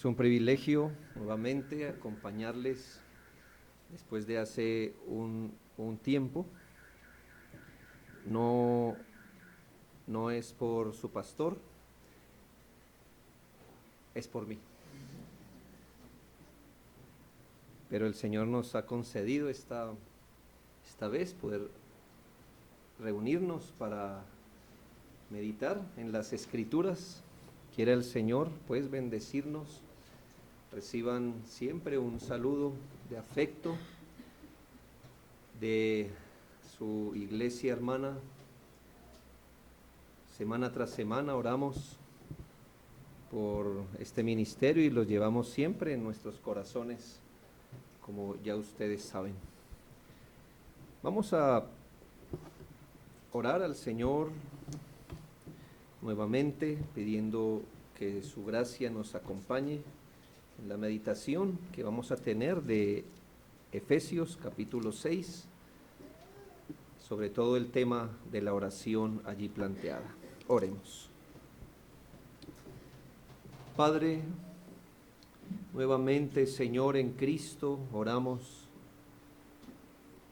Es un privilegio nuevamente acompañarles después de hace un tiempo. No es por su pastor, es por mí. Pero el Señor nos ha concedido esta vez poder reunirnos para meditar en las Escrituras. Quiera el Señor pues bendecirnos. Reciban siempre un saludo de afecto de su iglesia hermana. Semana tras semana oramos por este ministerio y los llevamos siempre en nuestros corazones, como ya ustedes saben. Vamos a orar al Señor nuevamente, pidiendo que su gracia nos acompañe en la meditación que vamos a tener de Efesios capítulo 6, sobre todo el tema de la oración allí planteada. Oremos. Padre, nuevamente, Señor, en Cristo, oramos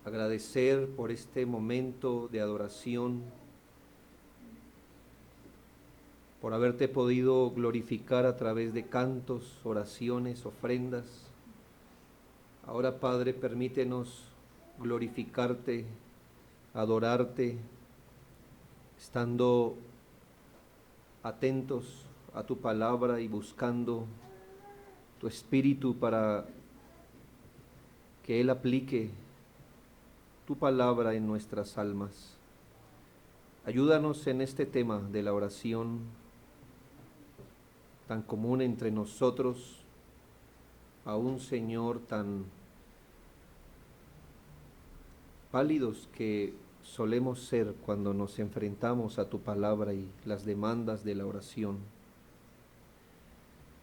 agradecer por este momento de adoración, por haberte podido glorificar a través de cantos, oraciones, ofrendas. Ahora, Padre, permítenos glorificarte, adorarte, estando atentos a tu palabra y buscando tu Espíritu para que Él aplique tu palabra en nuestras almas. Ayúdanos en este tema de la oración tan común entre nosotros, aún, Señor, tan pálidos que solemos ser cuando nos enfrentamos a tu palabra y las demandas de la oración.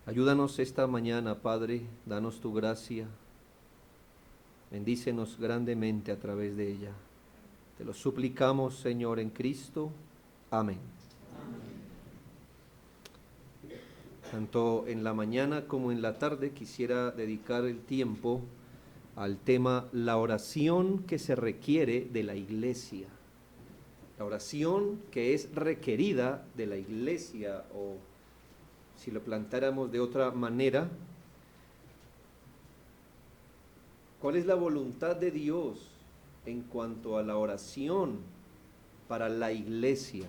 Ayúdanos esta mañana, Padre, danos tu gracia, bendícenos grandemente a través de ella. Te lo suplicamos, Señor, en Cristo. Amén. Tanto en la mañana como en la tarde quisiera dedicar el tiempo al tema la oración que se requiere de la iglesia. La oración que es requerida de la iglesia, o si lo plantáramos de otra manera, ¿cuál es la voluntad de Dios en cuanto a la oración para la iglesia?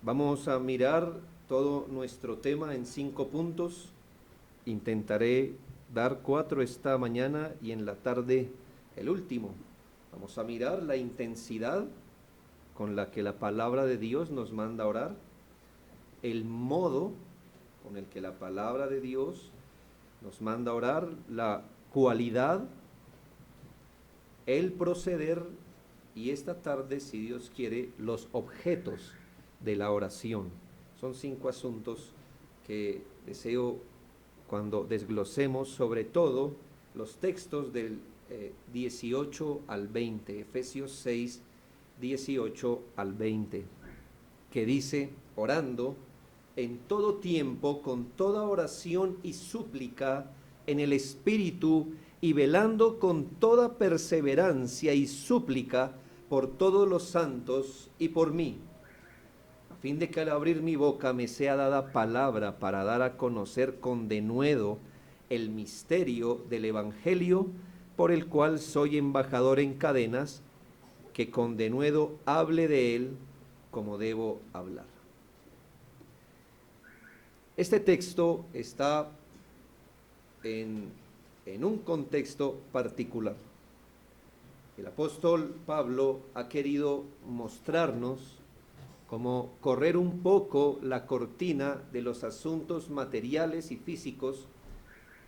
Vamos a mirar todo nuestro tema en 5 puntos. Intentaré dar 4 esta mañana y en la tarde el último. Vamos a mirar la intensidad con la que la palabra de Dios nos manda a orar, el modo con el que la palabra de Dios nos manda a orar, la cualidad, el proceder y esta tarde, si Dios quiere, los objetos de la oración. Son 5 asuntos que deseo cuando desglosemos, sobre todo los textos del 18 al 20, Efesios 6, 18 al 20, que dice: orando en todo tiempo, con toda oración y súplica en el Espíritu, y velando con toda perseverancia y súplica por todos los santos y por mí, a fin de que al abrir mi boca me sea dada palabra para dar a conocer con denuedo el misterio del Evangelio, por el cual soy embajador en cadenas, que con denuedo hable de él como debo hablar. Este texto está en un contexto particular. El apóstol Pablo ha querido mostrarnos cómo correr un poco la cortina de los asuntos materiales y físicos,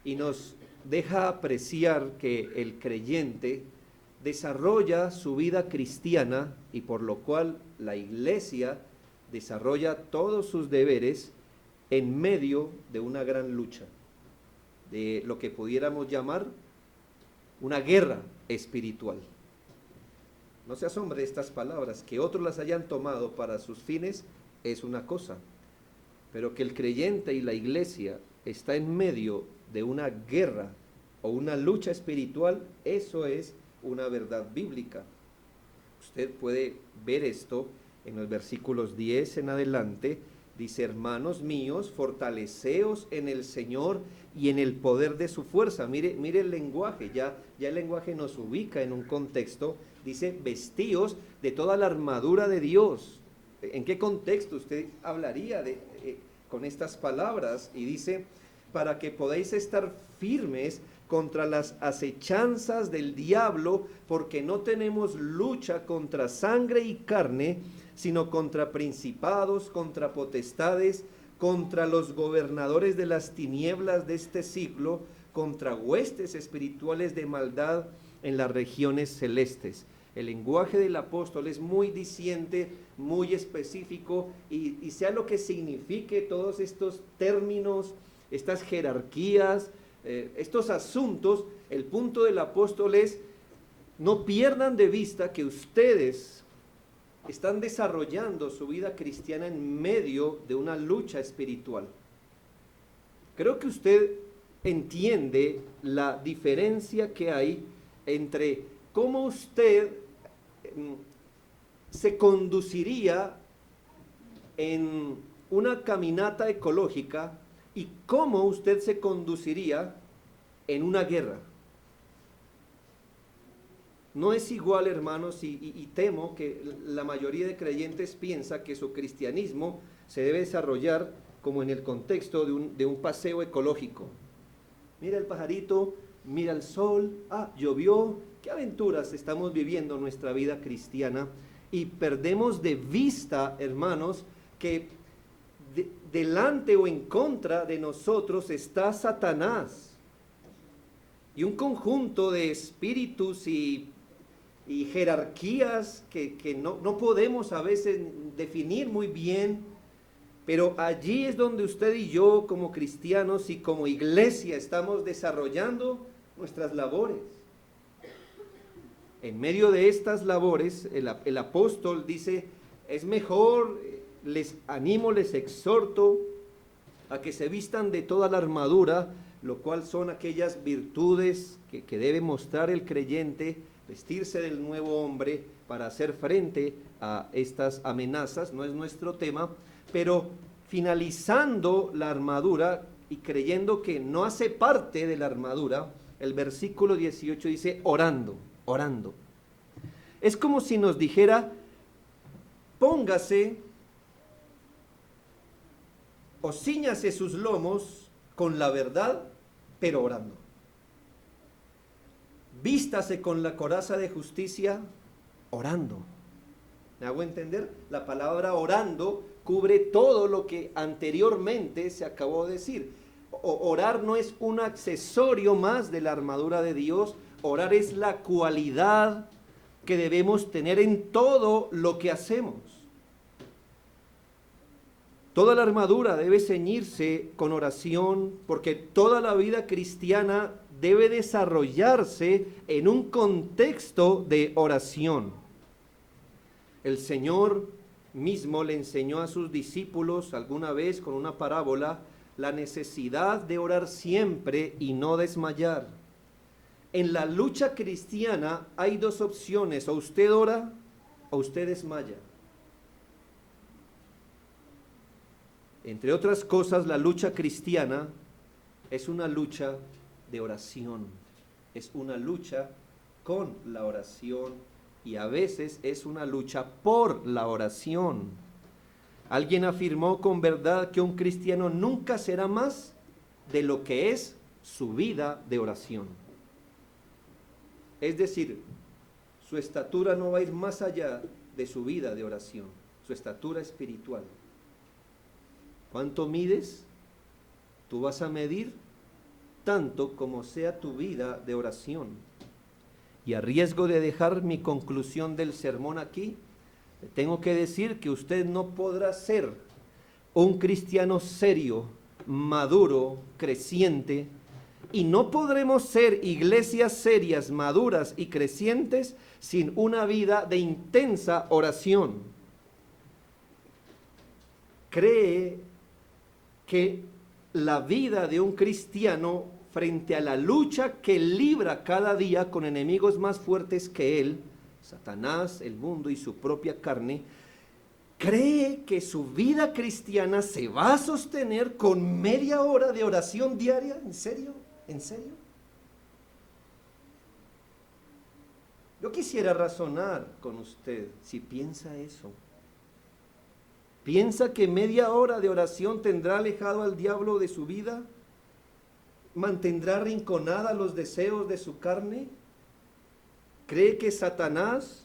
y nos deja apreciar que el creyente desarrolla su vida cristiana, y por lo cual la iglesia desarrolla todos sus deberes en medio de una gran lucha, de lo que pudiéramos llamar una guerra espiritual. No se asombre de estas palabras, que otros las hayan tomado para sus fines es una cosa, pero que el creyente y la iglesia está en medio de una guerra o una lucha espiritual, eso es una verdad bíblica. Usted puede ver esto en los versículos 10 en adelante. Dice: hermanos míos, fortaleceos en el Señor y en el poder de su fuerza. Mire el lenguaje, ya el lenguaje nos ubica en un contexto. Dice: vestíos de toda la armadura de Dios. ¿En qué contexto usted hablaría con estas palabras? Y dice: para que podáis estar firmes contra las acechanzas del diablo, porque no tenemos lucha contra sangre y carne, sino contra principados, contra potestades, contra los gobernadores de las tinieblas de este siglo, contra huestes espirituales de maldad en las regiones celestes. El lenguaje del apóstol es muy diciente, muy específico, y sea lo que signifique todos estos términos, estas jerarquías, estos asuntos, el punto del apóstol es: no pierdan de vista que ustedes están desarrollando su vida cristiana en medio de una lucha espiritual. Creo que usted entiende la diferencia que hay entre cómo usted se conduciría en una caminata ecológica y cómo usted se conduciría en una guerra. No es igual, hermanos, y temo que la mayoría de creyentes piensa que su cristianismo se debe desarrollar como en el contexto de un paseo ecológico. Mira el pajarito, mira el sol, llovió. ¿Qué aventuras estamos viviendo en nuestra vida cristiana? Y perdemos de vista, hermanos, que delante o en contra de nosotros está Satanás y un conjunto de espíritus y jerarquías que no podemos a veces definir muy bien, pero allí es donde usted y yo, como cristianos y como iglesia, estamos desarrollando nuestras labores. En medio de estas labores, el apóstol dice: es mejor, les animo, les exhorto a que se vistan de toda la armadura, lo cual son aquellas virtudes que debe mostrar el creyente, vestirse del nuevo hombre para hacer frente a estas amenazas. No es nuestro tema, pero finalizando la armadura y creyendo que no hace parte de la armadura, el versículo 18 dice: orando. Es como si nos dijera: póngase o cíñase sus lomos con la verdad, pero orando. Vístase con la coraza de justicia, orando. ¿Me hago entender? La palabra orando cubre todo lo que anteriormente se acabó de decir. Orar no es un accesorio más de la armadura de Dios. Orar es la cualidad que debemos tener en todo lo que hacemos. Toda la armadura debe ceñirse con oración, porque toda la vida cristiana debe desarrollarse en un contexto de oración. El Señor mismo le enseñó a sus discípulos alguna vez con una parábola la necesidad de orar siempre y no desmayar. En la lucha cristiana hay dos opciones: o usted ora o usted desmaya. Entre otras cosas, la lucha cristiana es una lucha de oración, es una lucha con la oración y a veces es una lucha por la oración. Alguien afirmó con verdad que un cristiano nunca será más de lo que es su vida de oración. Es decir, su estatura no va a ir más allá de su vida de oración, su estatura espiritual. ¿Cuánto mides? Tú vas a medir tanto como sea tu vida de oración. Y a riesgo de dejar mi conclusión del sermón aquí, tengo que decir que usted no podrá ser un cristiano serio, maduro, creciente, y no podremos ser iglesias serias, maduras y crecientes sin una vida de intensa oración. ¿Cree que la vida de un cristiano frente a la lucha que libra cada día con enemigos más fuertes que él, Satanás, el mundo y su propia carne, cree que su vida cristiana se va a sostener con media hora de oración diaria. ¿En serio? ¿En serio? Yo quisiera razonar con usted si piensa eso. ¿Piensa que media hora de oración tendrá alejado al diablo de su vida? ¿Mantendrá arrinconada los deseos de su carne? ¿Cree que Satanás,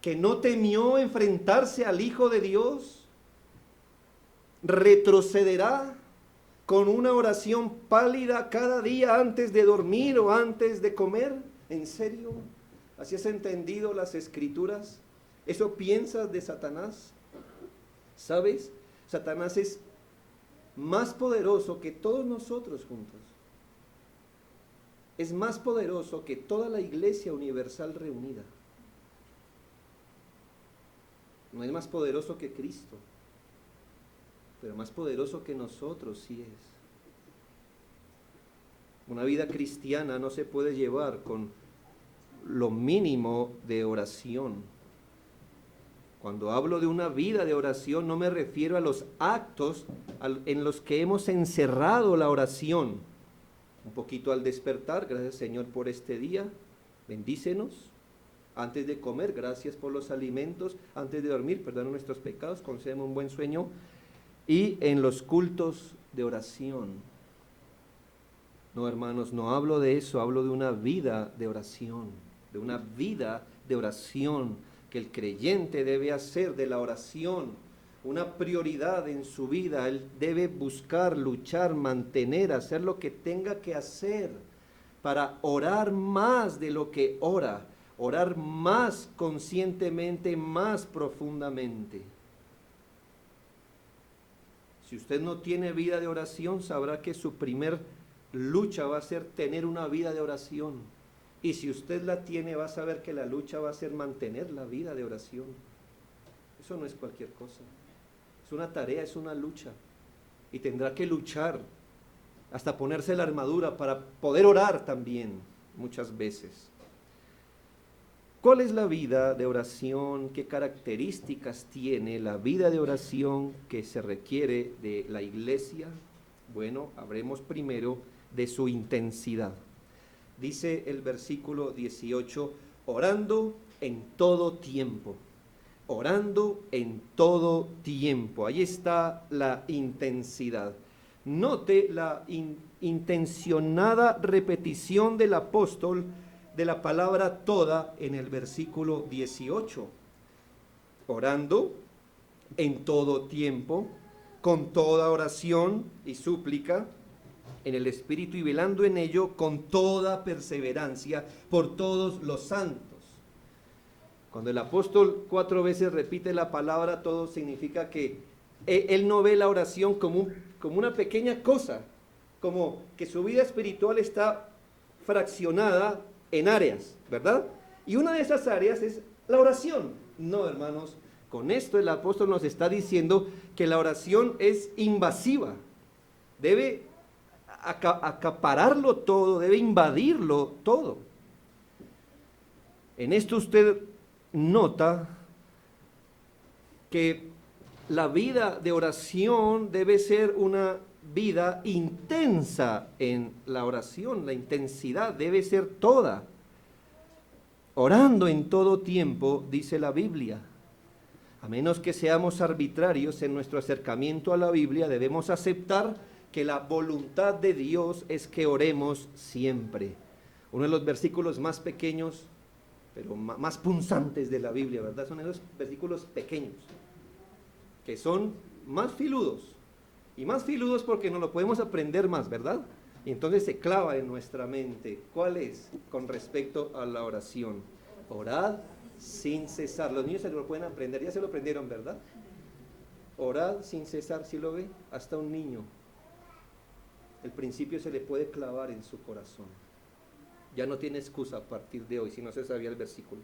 que no temió enfrentarse al Hijo de Dios, retrocederá con una oración pálida cada día antes de dormir o antes de comer? ¿En serio? ¿Así has entendido las Escrituras? ¿Eso piensas de Satanás? ¿Sabes? Satanás es más poderoso que todos nosotros juntos. Es más poderoso que toda la Iglesia Universal reunida. No es más poderoso que Cristo, pero más poderoso que nosotros sí es. Una vida cristiana no se puede llevar con lo mínimo de oración. Cuando hablo de una vida de oración, no me refiero a los actos en los que hemos encerrado la oración. Un poquito al despertar, gracias Señor por este día, bendícenos. Antes de comer, gracias por los alimentos. Antes de dormir, perdona nuestros pecados, concédeme un buen sueño. Y en los cultos de oración. No, hermanos, no hablo de eso, hablo de una vida de oración, de una vida de oración que el creyente debe hacer de la oración una prioridad en su vida. Él debe buscar, luchar, mantener, hacer lo que tenga que hacer para orar más de lo que ora, orar más conscientemente, más profundamente. Si usted no tiene vida de oración, sabrá que su primer lucha va a ser tener una vida de oración. Y si usted la tiene, va a saber que la lucha va a ser mantener la vida de oración. Eso no es cualquier cosa. Es una tarea, es una lucha. Y tendrá que luchar hasta ponerse la armadura para poder orar también muchas veces. ¿Cuál es la vida de oración? ¿Qué características tiene la vida de oración que se requiere de la iglesia? Bueno, hablemos primero de su intensidad. Dice el versículo 18, orando en todo tiempo. Orando en todo tiempo. Ahí está la intensidad. Note la intencionada repetición del apóstol de la palabra toda en el versículo 18. Orando en todo tiempo, con toda oración y súplica en el Espíritu y velando en ello con toda perseverancia por todos los santos. Cuando el apóstol 4 veces repite la palabra todo, significa que él no ve la oración como una pequeña cosa, como que su vida espiritual está fraccionada en áreas, ¿verdad? Y una de esas áreas es la oración. No, hermanos, con esto el apóstol nos está diciendo que la oración es invasiva, debe acapararlo todo, debe invadirlo todo. En esto usted nota que la vida de oración debe ser una vida intensa en la oración, la intensidad debe ser toda. Orando en todo tiempo, dice la Biblia. A menos que seamos arbitrarios en nuestro acercamiento a la Biblia, debemos aceptar que la voluntad de Dios es que oremos siempre. Uno de los versículos más pequeños, pero más punzantes de la Biblia, ¿verdad? Son esos versículos pequeños, que son más filudos, y más filudos porque nos lo podemos aprender más, ¿verdad? Y entonces se clava en nuestra mente. ¿Cuál es con respecto a la oración? Orad sin cesar. Los niños se lo pueden aprender, ya se lo aprendieron, ¿verdad? Orad sin cesar, ¿sí lo ve? Hasta un niño. El principio se le puede clavar en su corazón. Ya no tiene excusa a partir de hoy si no se sabía el versículo.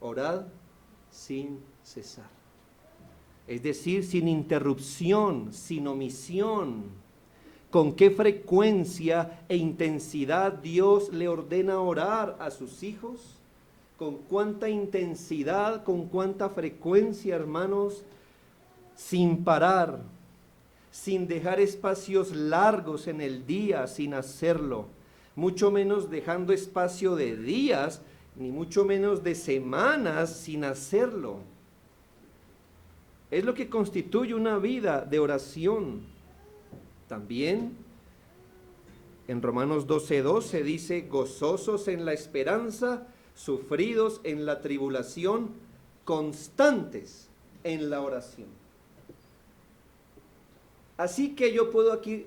Orad sin cesar. es decir, sin interrupción, sin omisión. ¿Con qué frecuencia e intensidad Dios le ordena orar a sus hijos? ¿Con cuánta intensidad, con cuánta frecuencia, hermanos? Sin parar, sin dejar espacios largos en el día sin hacerlo, mucho menos dejando espacio de días, ni mucho menos de semanas sin hacerlo. Es lo que constituye una vida de oración. También en Romanos 12:12 dice, gozosos en la esperanza, sufridos en la tribulación, constantes en la oración. Así que yo puedo aquí,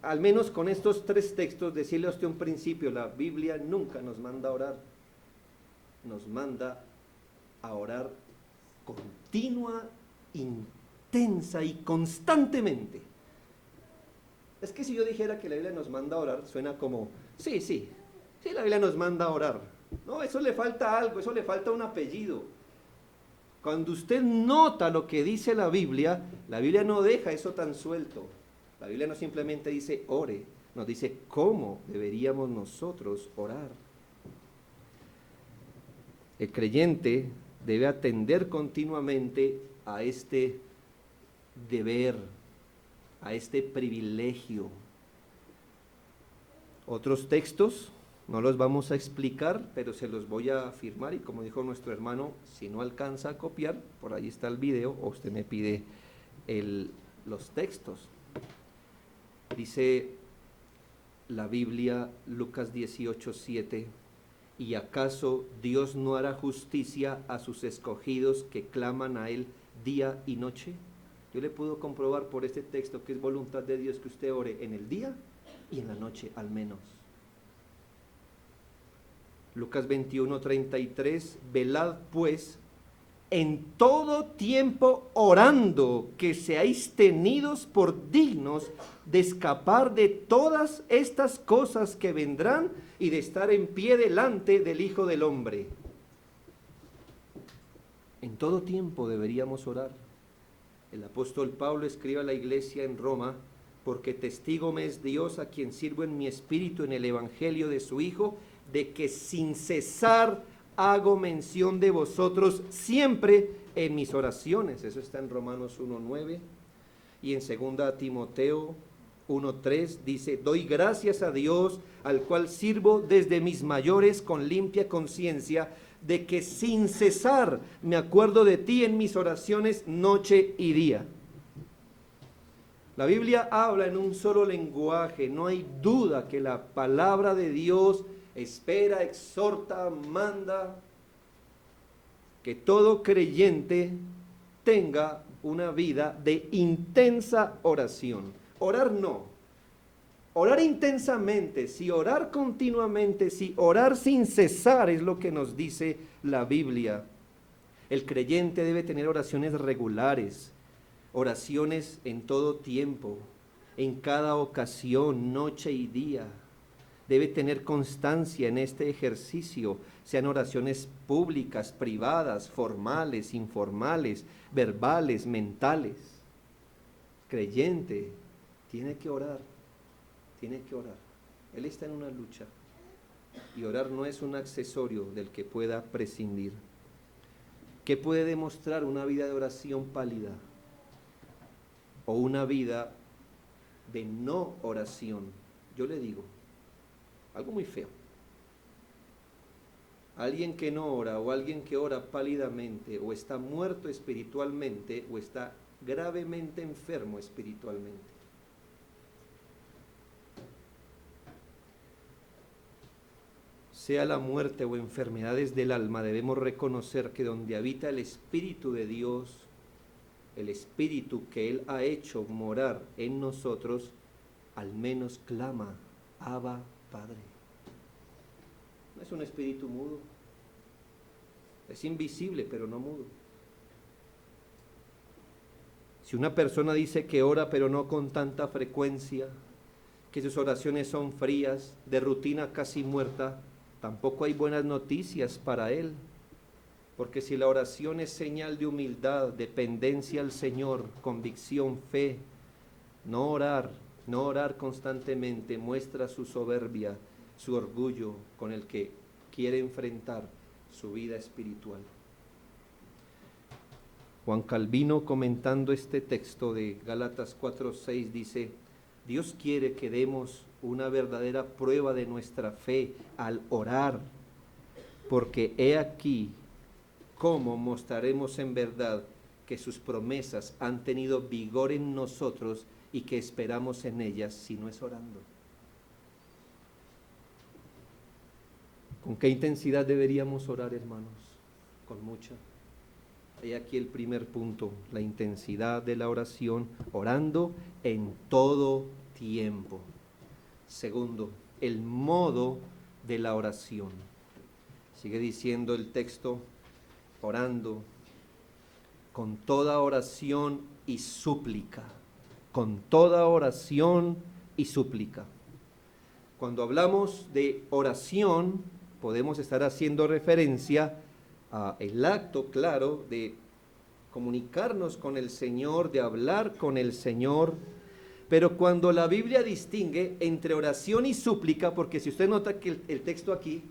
al menos con estos 3 textos, decirle a usted un principio: la Biblia nunca nos manda a orar, nos manda a orar continua, intensa y constantemente. Es que si yo dijera que la Biblia nos manda a orar, suena como, sí, la Biblia nos manda a orar. No, eso le falta algo, eso le falta un apellido. Cuando usted nota lo que dice la Biblia no deja eso tan suelto. La Biblia no simplemente dice ore, nos dice cómo deberíamos nosotros orar. El creyente debe atender continuamente a este deber, a este privilegio. Otros textos no los vamos a explicar, pero se los voy a afirmar, y como dijo nuestro hermano, si no alcanza a copiar, por ahí está el video, o usted me pide los textos. Dice la Biblia, Lucas 18:7, ¿y acaso Dios no hará justicia a sus escogidos que claman a Él día y noche? Yo le puedo comprobar por este texto que es voluntad de Dios que usted ore en el día y en la noche al menos. Lucas 21:33, velad pues en todo tiempo orando, que seáis tenidos por dignos de escapar de todas estas cosas que vendrán y de estar en pie delante del Hijo del Hombre. En todo tiempo deberíamos orar. El apóstol Pablo escribe a la iglesia en Roma, porque testigo me es Dios, a quien sirvo en mi espíritu en el evangelio de su Hijo, de que sin cesar hago mención de vosotros siempre en mis oraciones. Eso está en Romanos 1:9, y en 2 Timoteo 1:3 dice, doy gracias a Dios, al cual sirvo desde mis mayores con limpia conciencia, de que sin cesar me acuerdo de ti en mis oraciones noche y día. La Biblia habla en un solo lenguaje. No hay duda que la palabra de Dios espera, exhorta, manda que todo creyente tenga una vida de intensa oración. Orar no. Orar intensamente, sí, orar continuamente, sí, orar sin cesar es lo que nos dice la Biblia. El creyente debe tener oraciones regulares, oraciones en todo tiempo, en cada ocasión, noche y día. Debe tener constancia en este ejercicio, sean oraciones públicas, privadas, formales, informales, verbales, mentales. Creyente tiene que orar. Tiene que orar. Él está en una lucha y orar no es un accesorio del que pueda prescindir. ¿Qué puede demostrar una vida de oración pálida o una vida de no oración? Yo le digo algo muy feo. Alguien que no ora o alguien que ora pálidamente o está muerto espiritualmente o está gravemente enfermo espiritualmente. Sea la muerte o enfermedades del alma, debemos reconocer que donde habita el Espíritu de Dios, el Espíritu que Él ha hecho morar en nosotros, al menos clama, Abba, Padre. No es un espíritu mudo, es invisible pero no mudo. Si una persona dice que ora pero no con tanta frecuencia, que sus oraciones son frías, de rutina casi muerta, tampoco hay buenas noticias para él, Porque si la oración es señal de humildad, dependencia al Señor, convicción, fe, no orar constantemente muestra su soberbia, su orgullo con el que quiere enfrentar su vida espiritual. Juan Calvino, comentando este texto de Gálatas 4:6, dice: Dios quiere que demos una verdadera prueba de nuestra fe al orar, porque he aquí cómo mostraremos en verdad que sus promesas han tenido vigor en nosotros y que esperamos en ellas, si no es orando. ¿Con qué intensidad deberíamos orar, hermanos? Con mucha. Hay aquí el primer punto, la intensidad de la oración, orando en todo tiempo. Segundo, el modo de la oración. Sigue diciendo el texto, orando con toda oración y súplica. Con toda oración y súplica. Cuando hablamos de oración, podemos estar haciendo referencia el acto, claro, de comunicarnos con el Señor, de hablar con el Señor, pero cuando la Biblia distingue entre oración y súplica, porque si usted nota que el texto aquí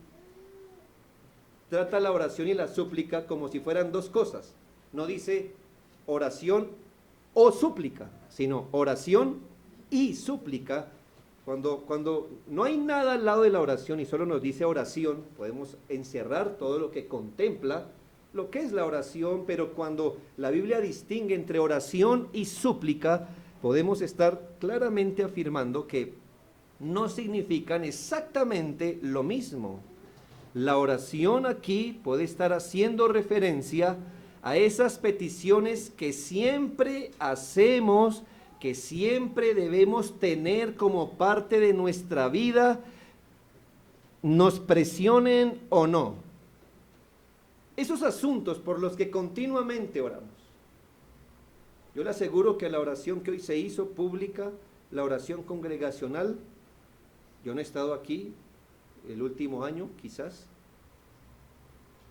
trata la oración y la súplica como si fueran dos cosas, no dice oración o súplica, sino oración y súplica. Cuando no hay nada al lado de la oración y solo nos dice oración, podemos encerrar todo lo que contempla lo que es la oración, pero cuando la Biblia distingue entre oración y súplica, podemos estar claramente afirmando que no significan exactamente lo mismo. La oración aquí puede estar haciendo referencia a esas peticiones que siempre hacemos, que siempre debemos tener como parte de nuestra vida, nos presionen o no. Esos asuntos por los que continuamente oramos. Yo le aseguro que la oración que hoy se hizo pública, la oración congregacional, yo no he estado aquí el último año quizás,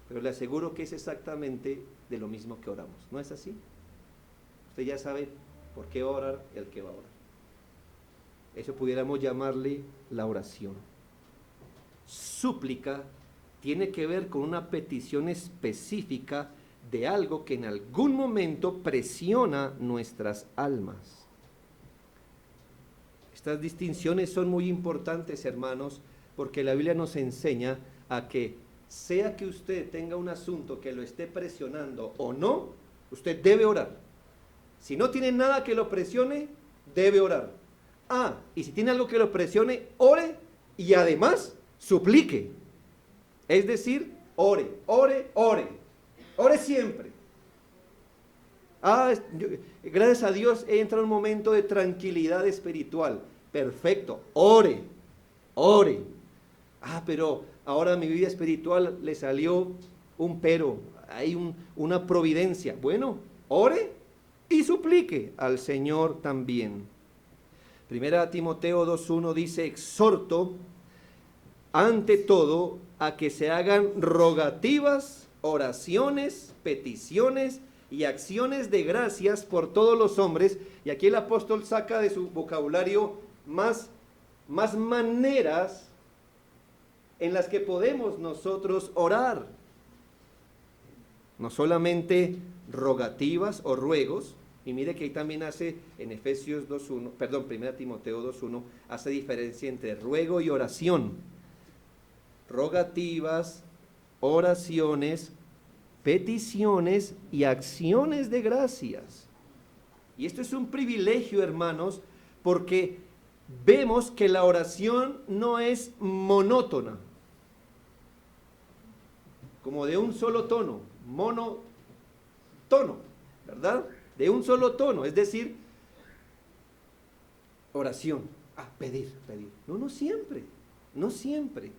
pero le aseguro que es exactamente de lo mismo que oramos. ¿No es así? Usted ya sabe por qué orar el que va a orar. Eso pudiéramos llamarle la oración. Súplica tiene que ver con una petición específica de algo que en algún momento presiona nuestras almas. Estas distinciones son muy importantes, hermanos, porque la Biblia nos enseña a que sea que usted tenga un asunto que lo esté presionando o no, usted debe orar. Si no tiene nada que lo presione, debe orar. Y si tiene algo que lo presione, ore y además suplique. Es decir, ore siempre. Gracias a Dios entra un momento de tranquilidad espiritual. Perfecto, ore. Pero ahora a mi vida espiritual le salió un pero, hay una providencia. Bueno, ore y suplique al Señor también. Primera Timoteo 2:1 dice: exhorto ante todo a que se hagan rogativas, oraciones, peticiones y acciones de gracias por todos los hombres. Y aquí el apóstol saca de su vocabulario más maneras en las que podemos nosotros orar. No solamente rogativas o ruegos, y mire que ahí también hace en Efesios 2:1, 1 Timoteo 2:1, hace diferencia entre ruego y oración. Rogativas, oraciones, peticiones y acciones de gracias. Y esto es un privilegio, hermanos, porque vemos que la oración no es monótona, como de un solo tono, monotono, ¿verdad? De un solo tono, es decir, oración, pedir. No siempre.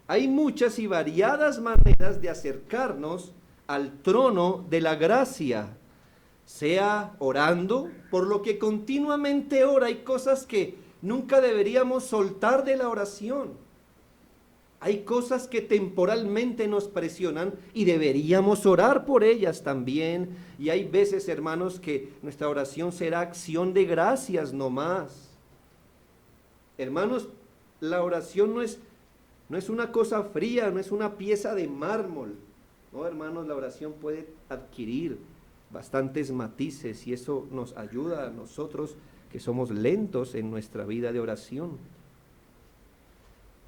Hay muchas y variadas maneras de acercarnos al trono de la gracia, sea orando, por lo que continuamente ora. Hay cosas que nunca deberíamos soltar de la oración. Hay cosas que temporalmente nos presionan y deberíamos orar por ellas también. Y hay veces, hermanos, que nuestra oración será acción de gracias no más. Hermanos, la oración no es una cosa fría, no es una pieza de mármol. No, hermanos, la oración puede adquirir bastantes matices y eso nos ayuda a nosotros que somos lentos en nuestra vida de oración.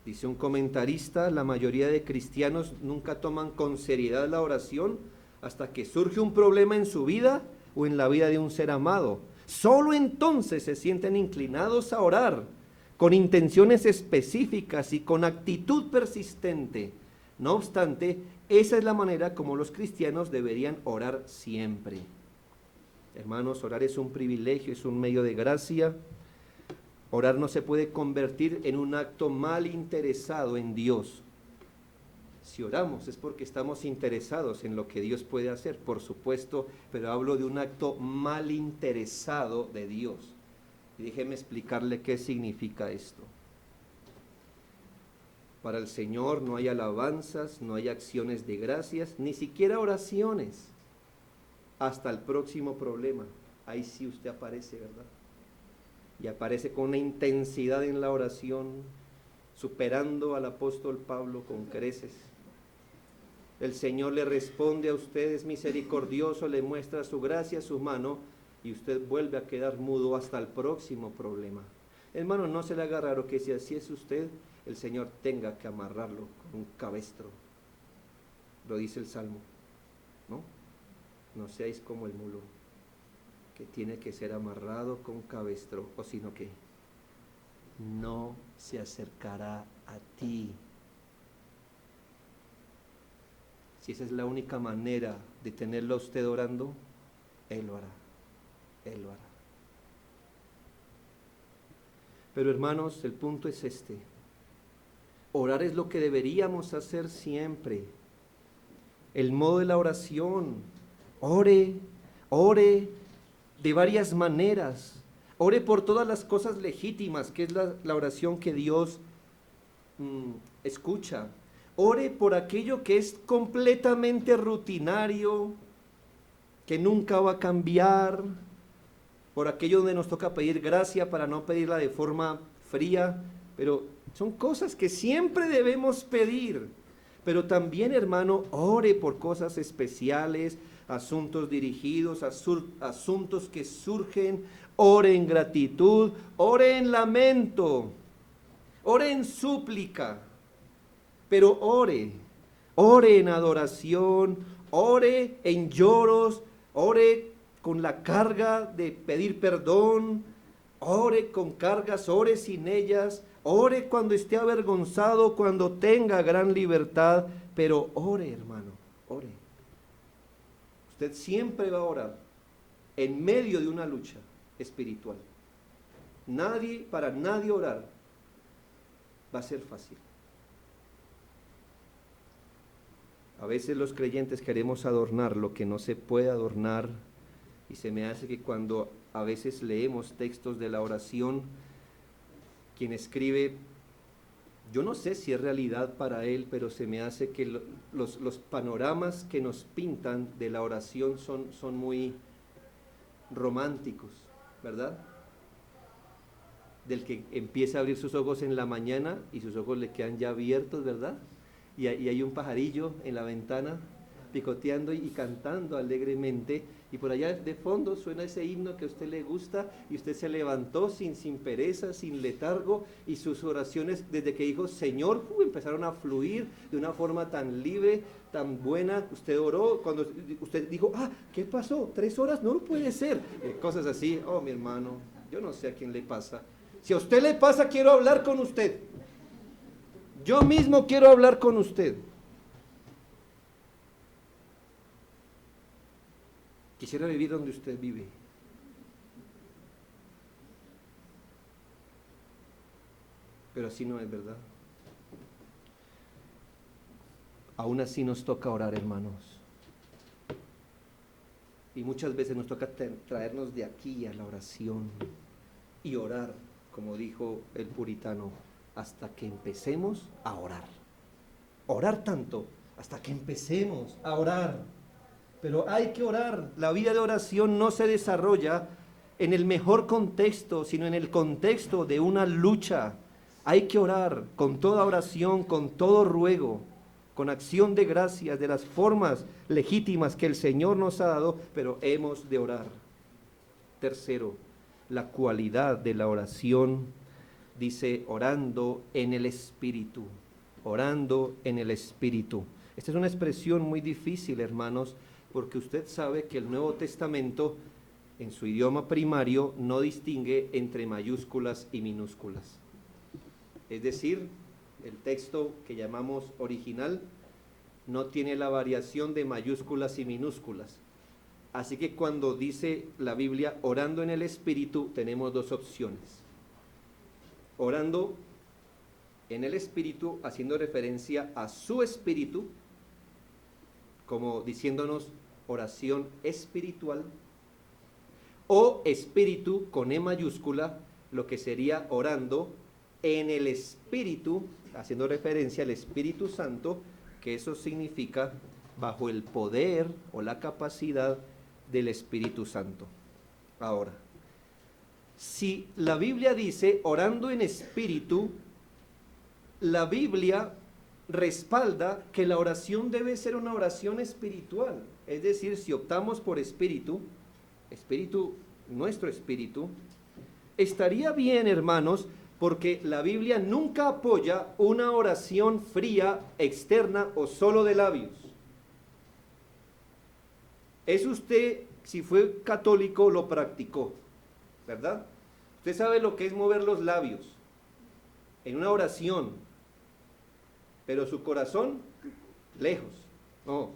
Dice un comentarista, la mayoría de cristianos nunca toman con seriedad la oración hasta que surge un problema en su vida o en la vida de un ser amado. Solo entonces se sienten inclinados a orar con intenciones específicas y con actitud persistente. No obstante, esa es la manera como los cristianos deberían orar siempre. Hermanos, orar es un privilegio, es un medio de gracia. Orar no se puede convertir en un acto mal interesado en Dios. Si oramos es porque estamos interesados en lo que Dios puede hacer, por supuesto, pero hablo de un acto mal interesado de Dios. Y déjeme explicarle qué significa esto. Para el Señor no hay alabanzas, no hay acciones de gracias, ni siquiera oraciones. Hasta el próximo problema. Ahí sí usted aparece, ¿verdad? Y aparece con una intensidad en la oración, superando al apóstol Pablo con creces. El Señor le responde a usted, es misericordioso, le muestra su gracia, su mano, y usted vuelve a quedar mudo hasta el próximo problema. Hermano, no se le haga raro que si así es usted, el Señor tenga que amarrarlo con un cabestro. Lo dice el Salmo, ¿no? No seáis como el mulo, que tiene que ser amarrado con cabestro, o sino que no se acercará a ti. Si esa es la única manera de tenerlo a usted orando, Él lo hará, Él lo hará. Pero hermanos, el punto es este: orar es lo que deberíamos hacer siempre. El modo de la oración, ore de varias maneras. Ore por todas las cosas legítimas, que es la oración que Dios escucha. Ore por aquello que es completamente rutinario, que nunca va a cambiar, por aquello donde nos toca pedir gracia para no pedirla de forma fría, pero son cosas que siempre debemos pedir. Pero también, hermano, ore por cosas especiales, asuntos dirigidos, asuntos que surgen, ore en gratitud, ore en lamento, ore en súplica, pero ore en adoración, ore en lloros, ore con la carga de pedir perdón, ore con cargas, ore sin ellas, ore cuando esté avergonzado, cuando tenga gran libertad, pero ore, hermano, ore. Usted siempre va a orar en medio de una lucha espiritual. Para nadie orar va a ser fácil. A veces los creyentes queremos adornar lo que no se puede adornar, y se me hace que cuando a veces leemos textos de la oración, quien escribe, yo no sé si es realidad para él, pero se me hace que los panoramas que nos pintan de la oración son muy románticos, ¿verdad? Del que empieza a abrir sus ojos en la mañana y sus ojos le quedan ya abiertos, ¿verdad? Y hay un pajarillo en la ventana picoteando y cantando alegremente, y por allá de fondo suena ese himno que a usted le gusta, y usted se levantó sin pereza, sin letargo, y sus oraciones desde que dijo Señor, empezaron a fluir de una forma tan libre, tan buena. Usted oró, cuando usted dijo, ¿qué pasó? 3 horas, no puede ser, cosas así. Oh, mi hermano, yo no sé a quién le pasa. Si a usted le pasa, quiero hablar con usted. Yo mismo quiero hablar con usted. Quisiera vivir donde usted vive. Pero así no es, ¿verdad? Aún así nos toca orar, hermanos. Y muchas veces nos toca traernos de aquí a la oración y orar, como dijo el puritano, hasta que empecemos a orar. orar tanto hasta que empecemos a orar. Pero hay que orar. La vida de oración no se desarrolla en el mejor contexto, sino en el contexto de una lucha. Hay que orar con toda oración, con todo ruego, con acción de gracias, de las formas legítimas que el Señor nos ha dado, pero hemos de orar. Tercero, la cualidad de la oración, dice, orando en el Espíritu, orando en el Espíritu. Esta es una expresión muy difícil, hermanos, porque usted sabe que el Nuevo Testamento, en su idioma primario, no distingue entre mayúsculas y minúsculas. Es decir, el texto que llamamos original no tiene la variación de mayúsculas y minúsculas. Así que cuando dice la Biblia orando en el Espíritu, tenemos dos opciones. Orando en el Espíritu, haciendo referencia a su Espíritu, como diciéndonos oración espiritual, o Espíritu con E mayúscula, lo que sería orando en el Espíritu, haciendo referencia al Espíritu Santo, que eso significa bajo el poder o la capacidad del Espíritu Santo. Ahora, si la Biblia dice orando en espíritu, la Biblia respalda que la oración debe ser una oración espiritual. Es decir, si optamos por espíritu, nuestro espíritu, estaría bien, hermanos, porque la Biblia nunca apoya una oración fría, externa o solo de labios. Es usted, si fue católico, lo practicó, ¿verdad? Usted sabe lo que es mover los labios en una oración, pero su corazón lejos. No.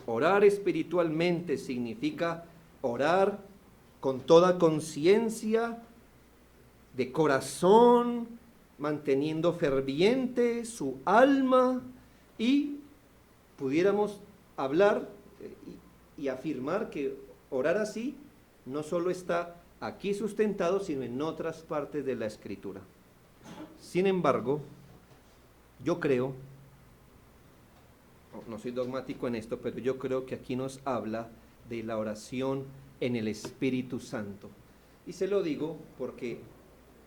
Orar espiritualmente significa orar con toda conciencia, de corazón, manteniendo ferviente su alma, y pudiéramos hablar y afirmar que orar así no solo está aquí sustentado, sino en otras partes de la Escritura. Sin embargo, yo creo, no soy dogmático en esto, pero yo creo que aquí nos habla de la oración en el Espíritu Santo. Y se lo digo porque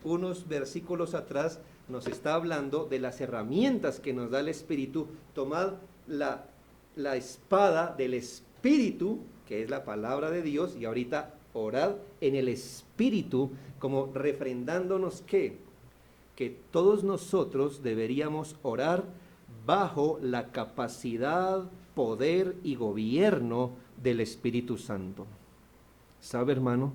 unos versículos atrás nos está hablando de las herramientas que nos da el Espíritu. Tomad la espada del Espíritu, que es la palabra de Dios, y ahorita orad en el Espíritu, como refrendándonos que todos nosotros deberíamos orar bajo la capacidad, poder y gobierno del Espíritu Santo. ¿Sabe, hermano?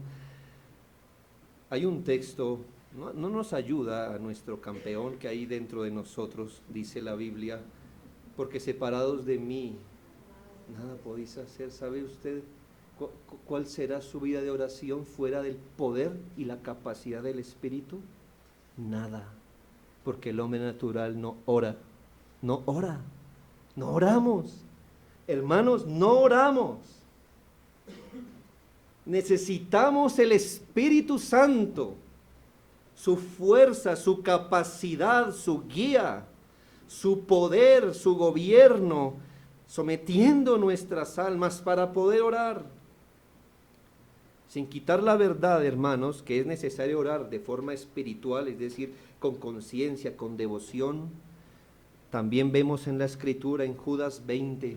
Hay un texto, no nos ayuda a nuestro campeón que hay dentro de nosotros, dice la Biblia, porque separados de mí, nada podéis hacer. ¿Sabe usted cuál será su vida de oración fuera del poder y la capacidad del Espíritu? Nada, porque el hombre natural no ora, no oramos. Hermanos, no oramos. Necesitamos el Espíritu Santo, su fuerza, su capacidad, su guía, su poder, su gobierno, sometiendo nuestras almas para poder orar. Sin quitar la verdad, hermanos, que es necesario orar de forma espiritual, es decir, con conciencia, con devoción. También vemos en la Escritura, en Judas 20,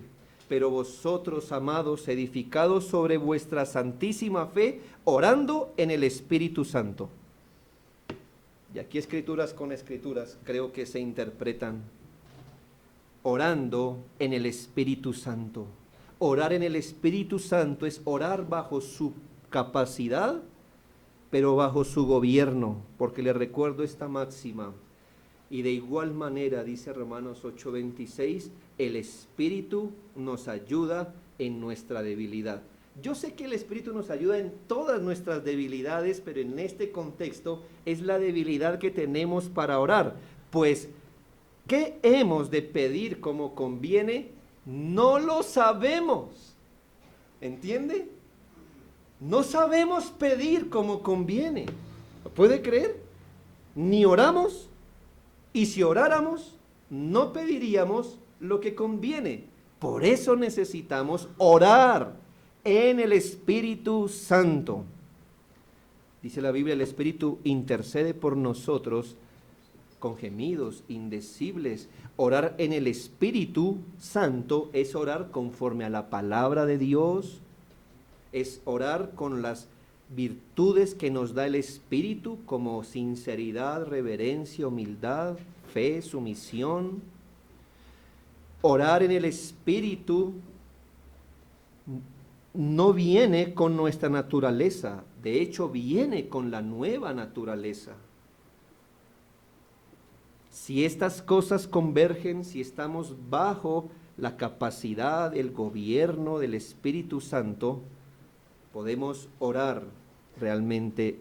pero vosotros, amados, edificados sobre vuestra santísima fe, orando en el Espíritu Santo. Y aquí escrituras con escrituras creo que se interpretan. Orando en el Espíritu Santo. Orar en el Espíritu Santo es orar bajo su capacidad, pero bajo su gobierno, porque le recuerdo esta máxima. Y de igual manera, dice Romanos 8:26, el Espíritu nos ayuda en nuestra debilidad. Yo sé que el Espíritu nos ayuda en todas nuestras debilidades, pero en este contexto es la debilidad que tenemos para orar. Pues, ¿qué hemos de pedir como conviene? No lo sabemos. ¿Entiende? No sabemos pedir como conviene. ¿Lo puede creer? Ni oramos, y si oráramos, no pediríamos lo que conviene. Por eso necesitamos orar en el Espíritu Santo. Dice la Biblia, el Espíritu intercede por nosotros con gemidos indecibles. Orar en el Espíritu Santo es orar conforme a la palabra de Dios, es orar con las virtudes que nos da el Espíritu, como sinceridad, reverencia, humildad, fe, sumisión. Orar en el Espíritu no viene con nuestra naturaleza, de hecho viene con la nueva naturaleza. Si estas cosas convergen, si estamos bajo la capacidad, el gobierno del Espíritu Santo, podemos orar realmente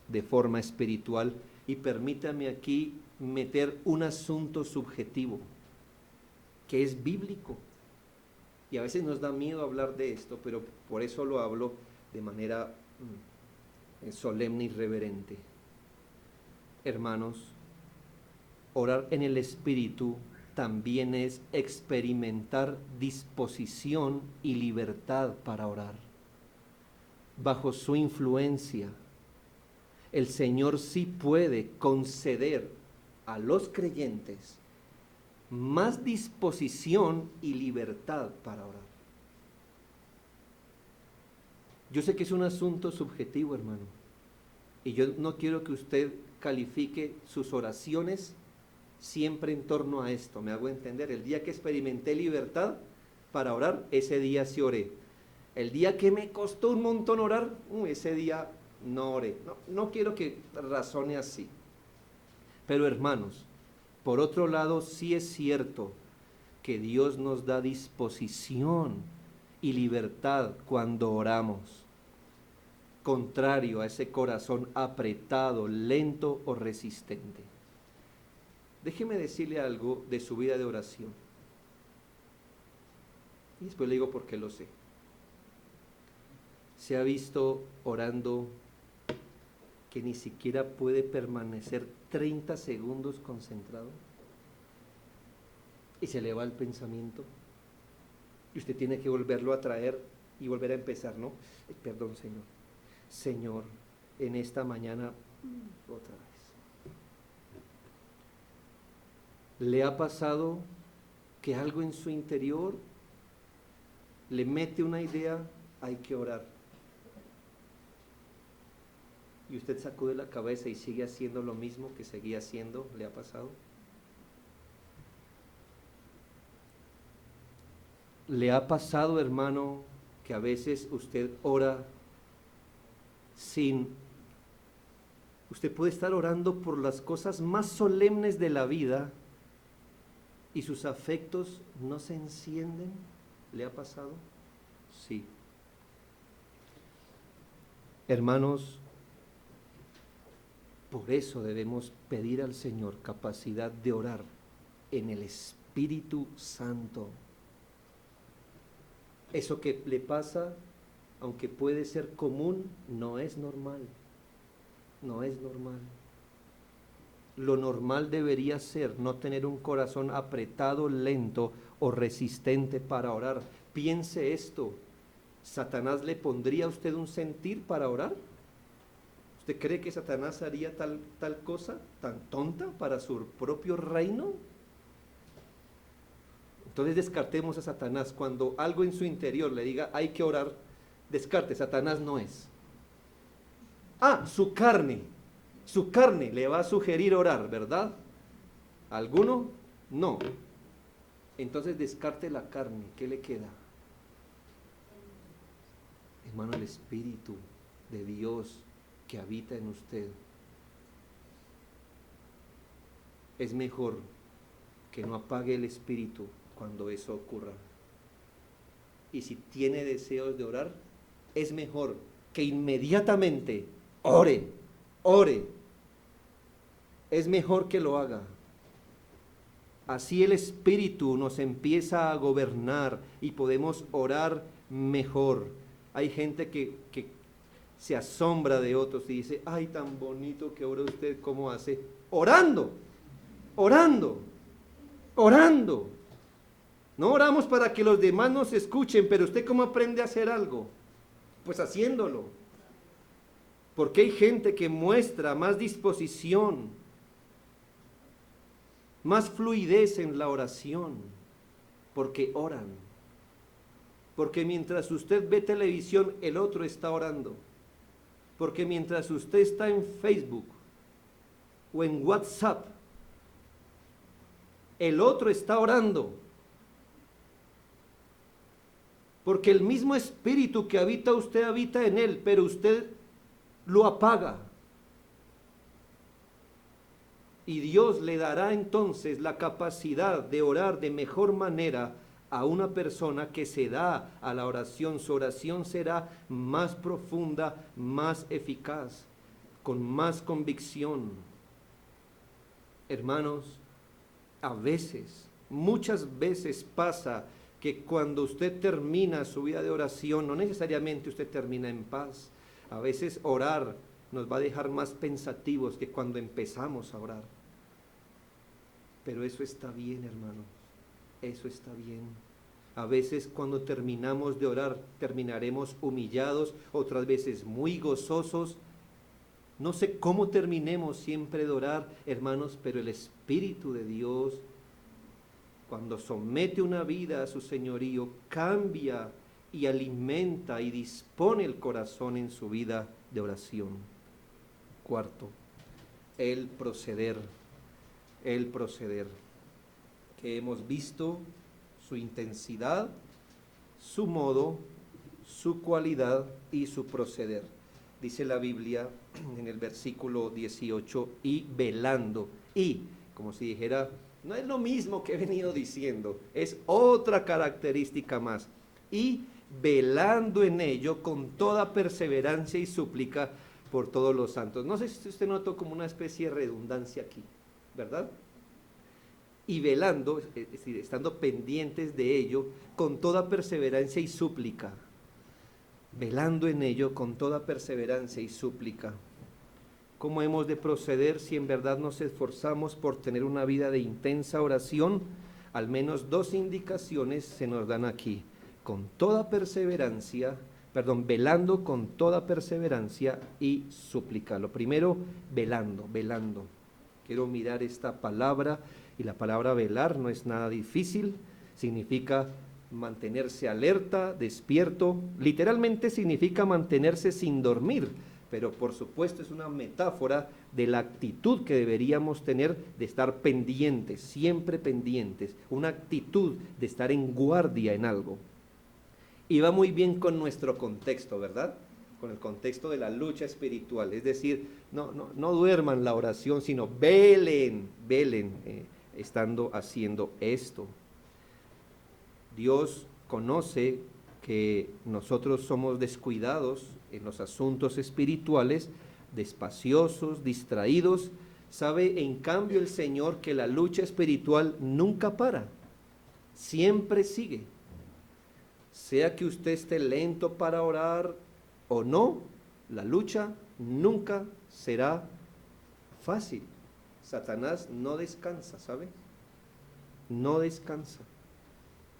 de forma espiritual. Y permítame aquí meter un asunto subjetivo, que es bíblico. Y a veces nos da miedo hablar de esto, pero por eso lo hablo de manera solemne y reverente. Hermanos, orar en el Espíritu también es experimentar disposición y libertad para orar. Bajo su influencia, el Señor sí puede conceder a los creyentes más disposición y libertad para orar. Yo sé que es un asunto subjetivo, hermano, y yo no quiero que usted califique sus oraciones siempre en torno a esto. Me hago entender. El día que experimenté libertad para orar, ese día sí oré. El día que me costó un montón orar, ese día no oré. No quiero que razone así. Pero hermanos, por otro lado, sí es cierto que Dios nos da disposición y libertad cuando oramos, contrario a ese corazón apretado, lento o resistente. Déjeme decirle algo de su vida de oración. Y después le digo por qué lo sé. ¿Se ha visto orando que ni siquiera puede permanecer 30 segundos concentrado? Y se le va el pensamiento. Y usted tiene que volverlo a traer y volver a empezar, ¿no? Perdón, Señor. Señor, en esta mañana, otra vez. ¿Le ha pasado que algo en su interior le mete una idea? Hay que orar. Y usted sacude la cabeza y sigue haciendo lo mismo que seguía haciendo. ¿Le ha pasado? ¿Le ha pasado, hermano, que a veces usted ora sin... Usted puede estar orando por las cosas más solemnes de la vida y sus afectos no se encienden? ¿Le ha pasado? Sí. Hermanos, por eso debemos pedir al Señor capacidad de orar en el Espíritu Santo. Eso que le pasa, aunque puede ser común, no es normal. No es normal. Lo normal debería ser no tener un corazón apretado, lento o resistente para orar. Piense esto. ¿Satanás le pondría a usted un sentir para orar? ¿Usted cree que Satanás haría tal cosa tan tonta para su propio reino? Entonces descartemos a Satanás. Cuando algo en su interior le diga hay que orar, descarte, Satanás no es. Su carne le va a sugerir orar, ¿verdad? ¿Alguno? No. Entonces descarte la carne, ¿qué le queda? Hermano, el Espíritu de Dios que habita en usted. Es mejor que no apague el Espíritu cuando eso ocurra. Y si tiene deseos de orar, es mejor que inmediatamente ore. Es mejor que lo haga. Así el Espíritu nos empieza a gobernar y podemos orar mejor. Hay gente que se asombra de otros y dice, ay, tan bonito que ora usted, ¿cómo hace? Orando. orando. No oramos para que los demás nos escuchen, pero ¿usted cómo aprende a hacer algo? Pues haciéndolo. Porque hay gente que muestra más disposición, más fluidez en la oración, porque oran. Porque mientras usted ve televisión, el otro está orando. Porque mientras usted está en Facebook o en WhatsApp, el otro está orando. Porque el mismo espíritu que habita usted habita en él, pero usted lo apaga. Y Dios le dará entonces la capacidad de orar de mejor manera a una persona que se da a la oración. Su oración será más profunda, más eficaz, con más convicción. Hermanos, a veces, muchas veces pasa que cuando usted termina su vida de oración, no necesariamente usted termina en paz. A veces orar nos va a dejar más pensativos que cuando empezamos a orar. Pero eso está bien, hermanos, eso está bien. A veces cuando terminamos de orar, terminaremos humillados, otras veces muy gozosos. No sé cómo terminemos siempre de orar, hermanos, pero el Espíritu de Dios, cuando somete una vida a su señorío, cambia y alimenta y dispone el corazón en su vida de oración. Cuarto, el proceder, que hemos visto su intensidad, su modo, su cualidad y su proceder. Dice la Biblia en el versículo 18, y velando, y como si dijera, no es lo mismo que he venido diciendo, es otra característica más, y velando en ello con toda perseverancia y súplica por todos los santos. No sé si usted notó como una especie de redundancia aquí, ¿verdad? Y velando, es decir, estando pendientes de ello con toda perseverancia y súplica. Velando en ello con toda perseverancia y súplica. ¿Cómo hemos de proceder si en verdad nos esforzamos por tener una vida de intensa oración? Al menos dos indicaciones se nos dan aquí. Con toda perseverancia, velando con toda perseverancia y súplica. Lo primero, velando. Quiero mirar esta palabra, y la palabra velar no es nada difícil, significa mantenerse alerta, despierto, literalmente significa mantenerse sin dormir, pero por supuesto es una metáfora de la actitud que deberíamos tener de estar pendientes, siempre pendientes, una actitud de estar en guardia en algo. Y va muy bien con nuestro contexto, ¿verdad? Con el contexto de la lucha espiritual, es decir, no duerman la oración, sino velen, estando haciendo esto. Dios conoce que nosotros somos descuidados en los asuntos espirituales, despaciosos, distraídos. Sabe en cambio el Señor que la lucha espiritual nunca para, siempre sigue. Sea que usted esté lento para orar o no, la lucha nunca será fácil. Satanás no descansa, ¿sabe? No descansa.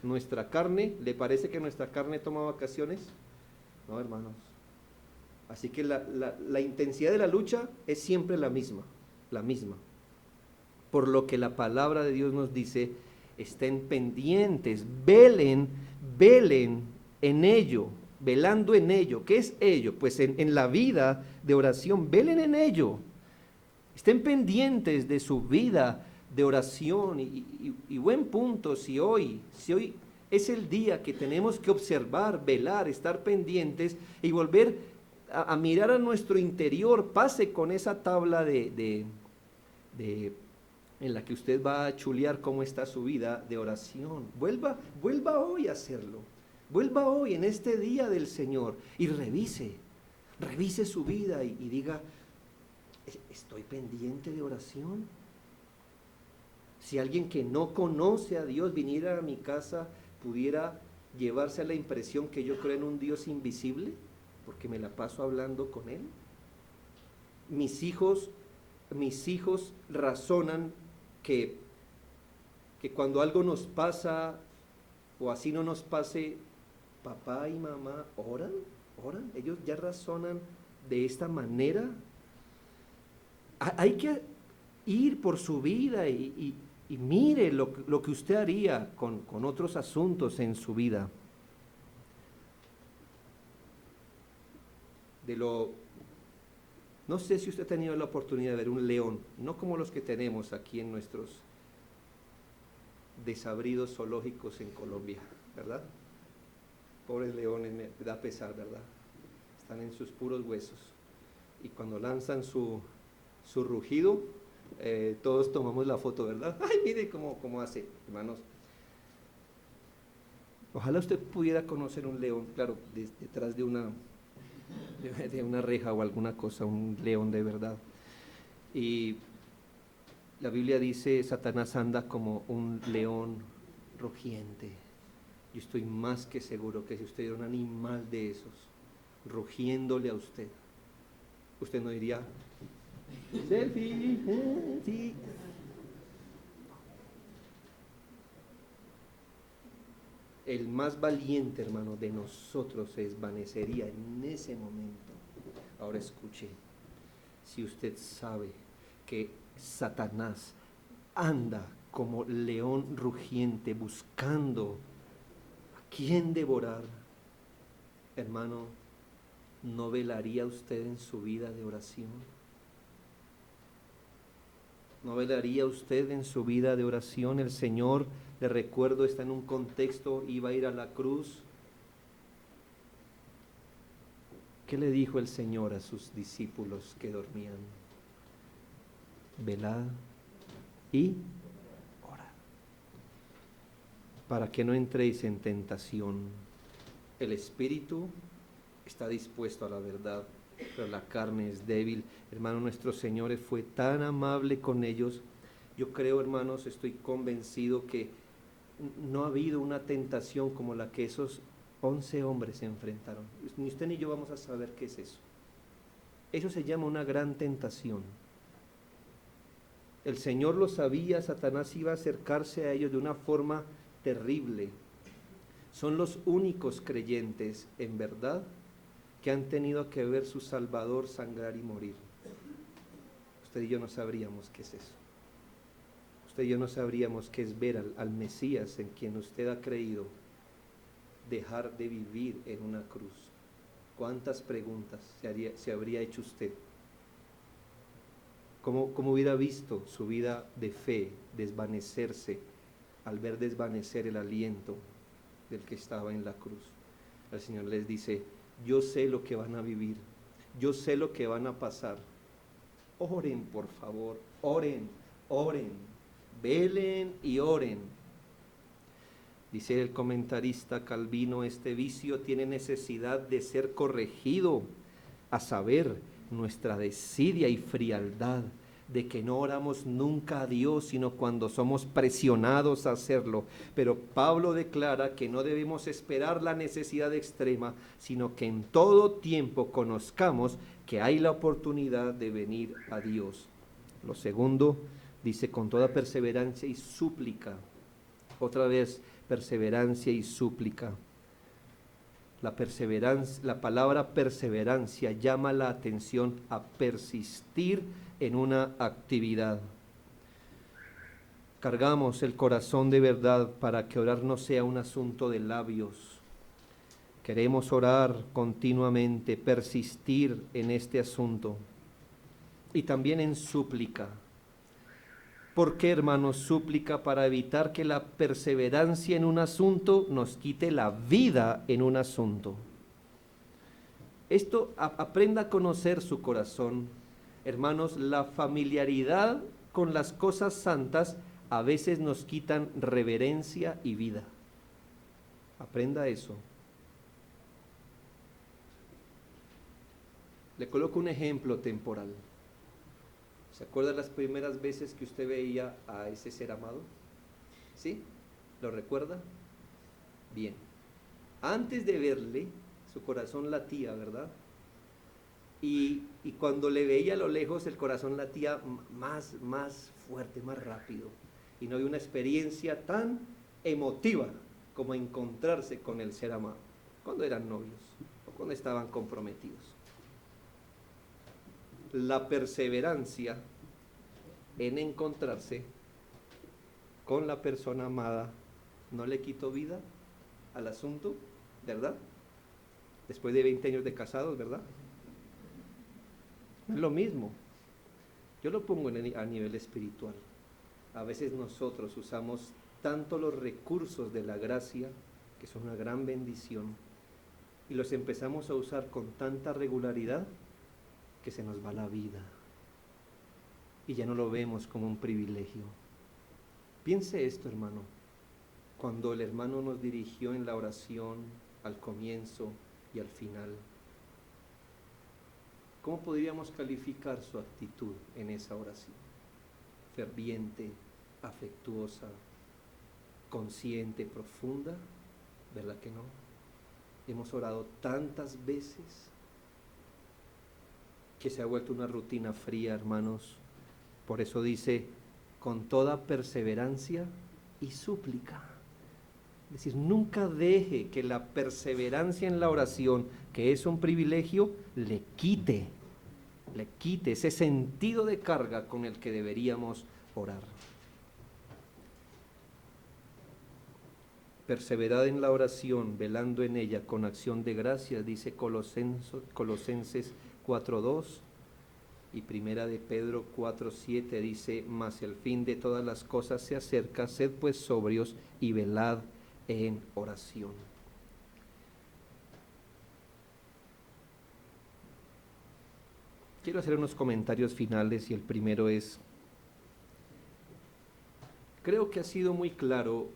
Nuestra carne, ¿le parece que nuestra carne toma vacaciones? No, hermanos. Así que la intensidad de la lucha es siempre la misma. Por lo que la palabra de Dios nos dice, estén pendientes, velen en ello, velando en ello. ¿Qué es ello? Pues en la vida de oración, velen en ello. Estén pendientes de su vida de oración y buen punto, si hoy es el día que tenemos que observar, velar, estar pendientes y volver a mirar a nuestro interior, pase con esa tabla en la que usted va a chulear cómo está su vida de oración. Vuelva hoy a hacerlo, vuelva hoy en este día del Señor y revise su vida y diga, ¿estoy pendiente de oración? Si alguien que no conoce a Dios viniera a mi casa, pudiera llevarse a la impresión que yo creo en un Dios invisible, porque me la paso hablando con Él. Mis hijos razonan que que cuando algo nos pasa o así no nos pase, papá y mamá oran, ellos ya razonan de esta manera. Hay que ir por su vida y mire lo que usted haría con otros asuntos en su vida. No sé si usted ha tenido la oportunidad de ver un león, no como los que tenemos aquí en nuestros desabridos zoológicos en Colombia, ¿verdad? Pobres leones, me da pesar, ¿verdad? Están en sus puros huesos. Y cuando lanzan su rugido, todos tomamos la foto, ¿verdad? ¡Ay, mire cómo hace, hermanos! Ojalá usted pudiera conocer un león, claro, detrás de una reja o alguna cosa, un león de verdad. Y la Biblia dice, Satanás anda como un león rugiente. Yo estoy más que seguro que si usted era un animal de esos, rugiéndole a usted, usted no diría, selfie, sí. El más valiente, hermano, de nosotros se desvanecería en ese momento. Ahora escuche, si usted sabe que Satanás anda como león rugiente buscando a quién devorar, hermano, ¿no velaría usted en su vida de oración? ¿No velaría usted en su vida de oración? El Señor, le recuerdo, está en un contexto, iba a ir a la cruz. ¿Qué le dijo el Señor a sus discípulos que dormían? Velad y orad, para que no entréis en tentación. El espíritu está dispuesto a la verdad, pero la carne es débil. Hermano, nuestro Señor fue tan amable con ellos. Yo creo, hermanos, estoy convencido que no ha habido una tentación como la que esos 11 hombres se enfrentaron. Ni usted ni yo vamos a saber qué es eso. Eso se llama una gran tentación. El Señor lo sabía, Satanás iba a acercarse a ellos de una forma terrible. Son los únicos creyentes, en verdad, que han tenido que ver su Salvador sangrar y morir. Usted y yo no sabríamos qué es eso. Usted y yo no sabríamos qué es ver al Mesías en quien usted ha creído dejar de vivir en una cruz. ¿Cuántas preguntas se habría hecho usted? ¿Cómo hubiera visto su vida de fe desvanecerse al ver desvanecer el aliento del que estaba en la cruz? El Señor les dice, yo sé lo que van a vivir, yo sé lo que van a pasar. Oren, por favor, oren, velen y oren. Dice el comentarista Calvino, este vicio tiene necesidad de ser corregido, a saber, nuestra desidia y frialdad, de que no oramos nunca a Dios, sino cuando somos presionados a hacerlo. Pero Pablo declara que no debemos esperar la necesidad extrema, sino que en todo tiempo conozcamos que hay la oportunidad de venir a Dios. Lo segundo, dice, con toda perseverancia y súplica. Otra vez, perseverancia y súplica. La perseverancia, la palabra perseverancia llama la atención a persistir en una actividad. Cargamos el corazón de verdad para que orar no sea un asunto de labios. Queremos orar continuamente, persistir en este asunto y también en súplica. ¿Por qué, hermanos? Súplica para evitar que la perseverancia en un asunto nos quite la vida en un asunto. Esto, aprenda a conocer su corazón. Hermanos, la familiaridad con las cosas santas a veces nos quitan reverencia y vida. Aprenda eso. Le coloco un ejemplo temporal. ¿Se acuerda las primeras veces que usted veía a ese ser amado? ¿Sí? ¿Lo recuerda? Bien. Antes de verle, su corazón latía, ¿verdad? Y cuando le veía a lo lejos, el corazón latía más fuerte, más rápido. y no hay una experiencia tan emotiva como encontrarse con el ser amado, cuando eran novios o cuando estaban comprometidos. La perseverancia en encontrarse con la persona amada no le quitó vida al asunto, ¿verdad? Después de 20 años de casados, ¿verdad? No es lo mismo. Yo lo pongo a nivel espiritual. A veces nosotros usamos tanto los recursos de la gracia, que son una gran bendición, y los empezamos a usar con tanta regularidad que se nos va la vida y ya no lo vemos como un privilegio. Piense esto, hermano, cuando el hermano nos dirigió en la oración al comienzo y al final, ¿cómo podríamos calificar su actitud en esa oración? Ferviente, afectuosa, consciente, profunda, ¿verdad que no? Hemos orado tantas veces que se ha vuelto una rutina fría, hermanos. Por eso dice, con toda perseverancia y súplica. Es decir, nunca deje que la perseverancia en la oración, que es un privilegio, le quite ese sentido de carga con el que deberíamos orar. Perseverad en la oración, velando en ella con acción de gracias, dice Colosenses 4:2, y Primera de Pedro 4:7 dice, mas el fin de todas las cosas se acerca, sed pues sobrios y velad en oración. Quiero hacer unos comentarios finales y el primero es, creo que ha sido muy claro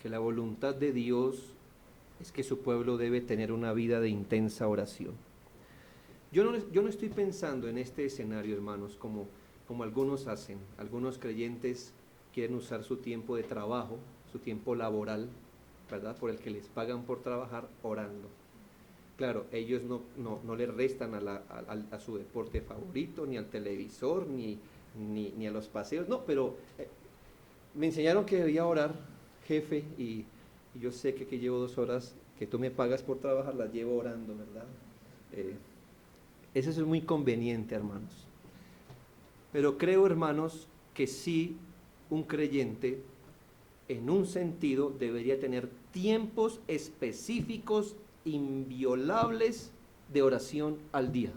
que la voluntad de Dios es que su pueblo debe tener una vida de intensa oración. Yo no estoy pensando en este escenario, hermanos, como algunos hacen. Algunos creyentes quieren usar su tiempo de trabajo, su tiempo laboral, ¿verdad?, por el que les pagan por trabajar, orando. Claro, ellos no le restan a su deporte favorito, ni al televisor, ni a los paseos. No, pero me enseñaron que debía orar, jefe, y yo sé que llevo 2 horas que tú me pagas por trabajar, las llevo orando, ¿verdad? Eso es muy conveniente, hermanos. Pero creo, hermanos, que sí, un creyente, en un sentido, debería tener tiempos específicos, inviolables, de oración al día.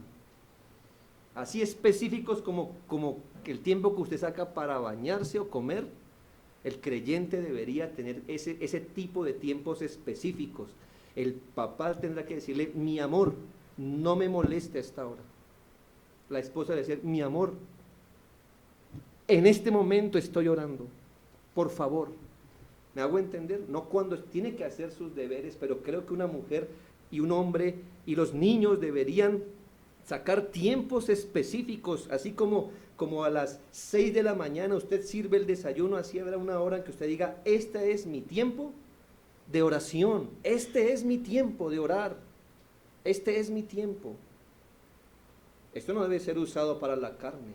Así específicos como el tiempo que usted saca para bañarse o comer. El creyente debería tener ese tipo de tiempos específicos. El papá tendrá que decirle, mi amor, no me moleste a esta hora. La esposa debe decir, mi amor, en este momento estoy orando, por favor. ¿Me hago entender? No cuando tiene que hacer sus deberes, pero creo que una mujer y un hombre y los niños deberían sacar tiempos específicos, así como a las 6 de la mañana usted sirve el desayuno, así habrá una hora en que usted diga, este es mi tiempo de oración, este es mi tiempo de orar, este es mi tiempo. Esto no debe ser usado para la carne,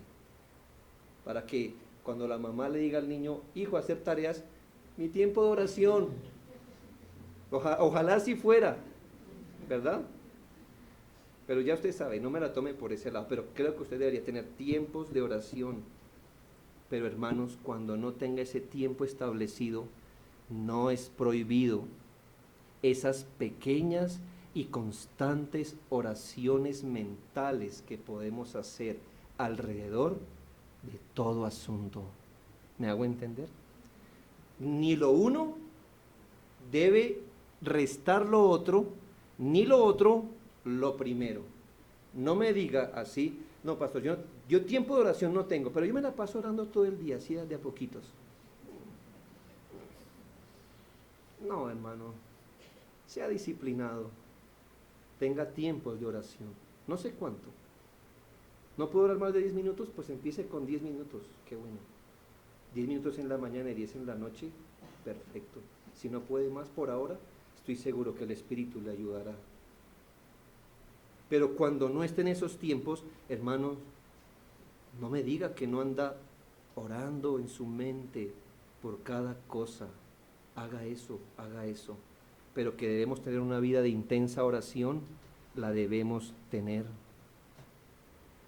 para que cuando la mamá le diga al niño, hijo, hacer tareas, mi tiempo de oración, ojalá así fuera, ¿verdad? Pero ya usted sabe, no me la tome por ese lado, pero creo que usted debería tener tiempos de oración. Pero hermanos, cuando no tenga ese tiempo establecido, no es prohibido esas pequeñas y constantes oraciones mentales que podemos hacer alrededor de todo asunto. ¿Me hago entender? Ni lo uno debe restar lo otro, ni lo otro lo primero. No me diga así, no, pastor, yo tiempo de oración no tengo, pero yo me la paso orando todo el día, así de a poquitos. No, hermano, sea disciplinado, tenga tiempos de oración, no sé cuánto. ¿No puedo orar más de 10 minutos? Pues empiece con 10 minutos, qué bueno. 10 minutos en la mañana y 10 en la noche, perfecto. Si no puede más por ahora, estoy seguro que el Espíritu le ayudará. Pero cuando no esté en esos tiempos, hermanos, no me diga que no anda orando en su mente, por cada cosa. Haga eso, haga eso. Pero que debemos tener una vida de intensa oración, la debemos tener.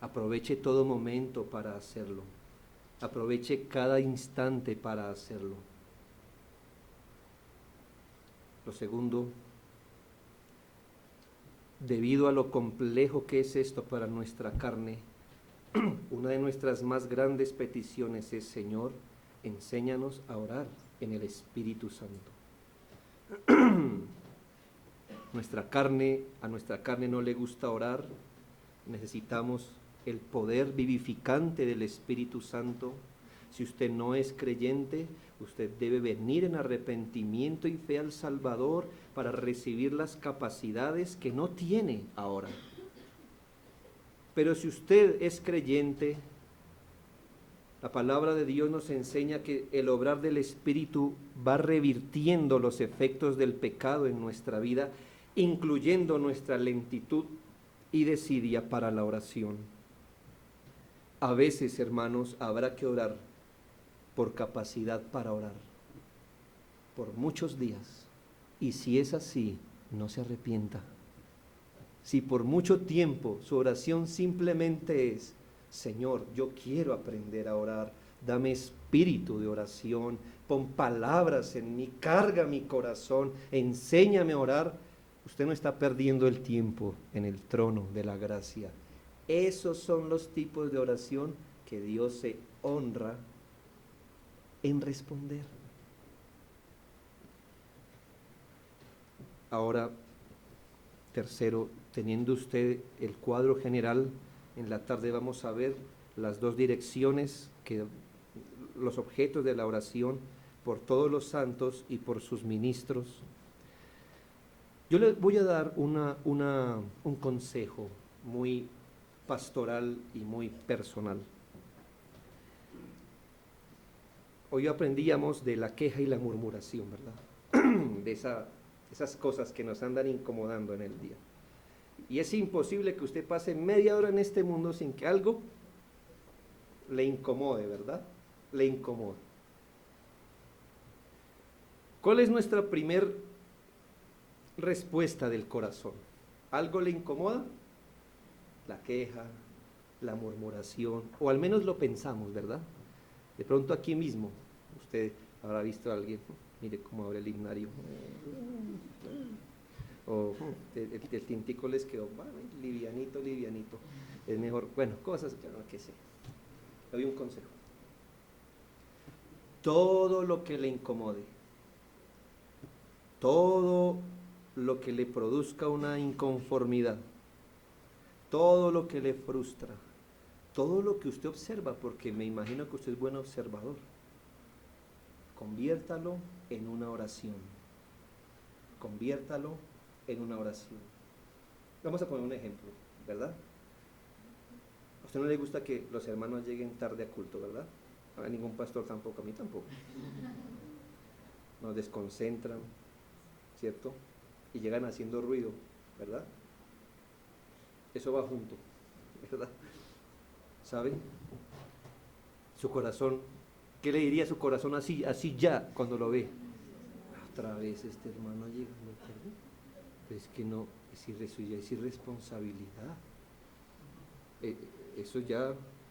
Aproveche todo momento para hacerlo. Aproveche cada instante para hacerlo. Lo segundo, debido a lo complejo que es esto para nuestra carne, una de nuestras más grandes peticiones es: Señor, enséñanos a orar en el Espíritu Santo. A nuestra carne no le gusta orar. Necesitamos el poder vivificante del Espíritu Santo. Si usted no es creyente, usted debe venir en arrepentimiento y fe al Salvador para recibir las capacidades que no tiene ahora. Pero si usted es creyente, la palabra de Dios nos enseña que el obrar del Espíritu va revirtiendo los efectos del pecado en nuestra vida, incluyendo nuestra lentitud y desidia para la oración. A veces, hermanos, habrá que orar por capacidad para orar, por muchos días. Y si es así, no se arrepienta. Si por mucho tiempo su oración simplemente es: Señor, yo quiero aprender a orar, dame espíritu de oración, pon palabras en mí, carga mi corazón, enséñame a orar, usted no está perdiendo el tiempo en el trono de la gracia. Esos son los tipos de oración que Dios se honra en responder. Ahora, tercero, teniendo usted el cuadro general, en la tarde vamos a ver las dos direcciones, los objetos de la oración por todos los santos y por sus ministros. Yo le voy a dar un consejo muy pastoral y muy personal. Hoy aprendíamos de la queja y la murmuración, ¿verdad? De esas cosas que nos andan incomodando en el día. Y es imposible que usted pase media hora en este mundo sin que algo le incomode, ¿verdad? Le incomode. ¿Cuál es nuestra primer respuesta del corazón? ¿Algo le incomoda? La queja, la murmuración, o al menos lo pensamos, ¿verdad? De pronto aquí mismo, usted habrá visto a alguien, mire cómo abre el himnario, o el tintico les quedó, bueno, livianito, es mejor, bueno, cosas que sé. Le doy un consejo. Todo lo que le incomode, todo lo que le produzca una inconformidad, todo lo que le frustra, todo lo que usted observa, porque me imagino que usted es buen observador, conviértalo en una oración. Conviértalo en una oración. Vamos a poner un ejemplo, ¿verdad? A usted no le gusta que los hermanos lleguen tarde a culto, ¿verdad? A ningún pastor tampoco, a mí tampoco. Nos desconcentran, ¿cierto? Y llegan haciendo ruido, ¿verdad? Eso va junto, ¿verdad? ¿Sabe? Su corazón, ¿qué le diría a su corazón así ya cuando lo ve? Otra vez este hermano llega, pero es que no, es irresponsabilidad. Eso ya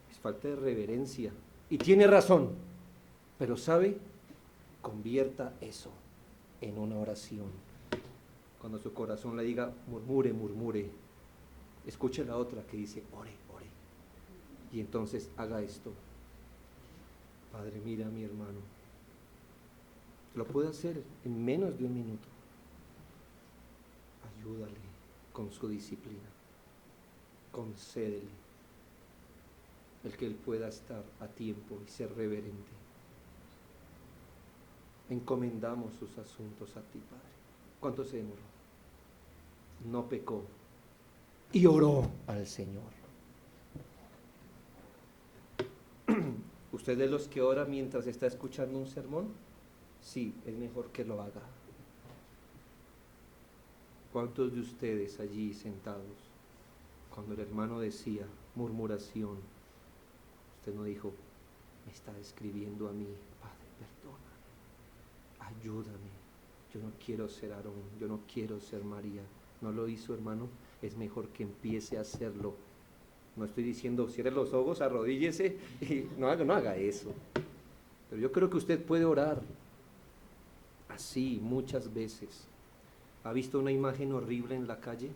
es falta de reverencia. Y tiene razón, pero ¿sabe? Convierta eso en una oración. Cuando su corazón le diga, murmure, escuche la otra que dice, ore. Y entonces haga esto. Padre, mira a mi hermano. Lo puede hacer en menos de un minuto. Ayúdale con su disciplina. Concédele el que él pueda estar a tiempo y ser reverente. Encomendamos sus asuntos a ti, Padre. ¿Cuánto se demoró? No pecó y oró al Señor. ¿Usted de los que ora mientras está escuchando un sermón? Sí, es mejor que lo haga. ¿Cuántos de ustedes allí sentados, cuando el hermano decía murmuración, usted no dijo, me está escribiendo a mí, Padre, perdona? ayúdame, yo no quiero ser Aarón, yo no quiero ser María. ¿No lo hizo, hermano? Es mejor que empiece a hacerlo. No estoy diciendo cierre los ojos, arrodíllese y no haga eso. Pero yo creo que usted puede orar así muchas veces. ¿Ha visto una imagen horrible en la calle?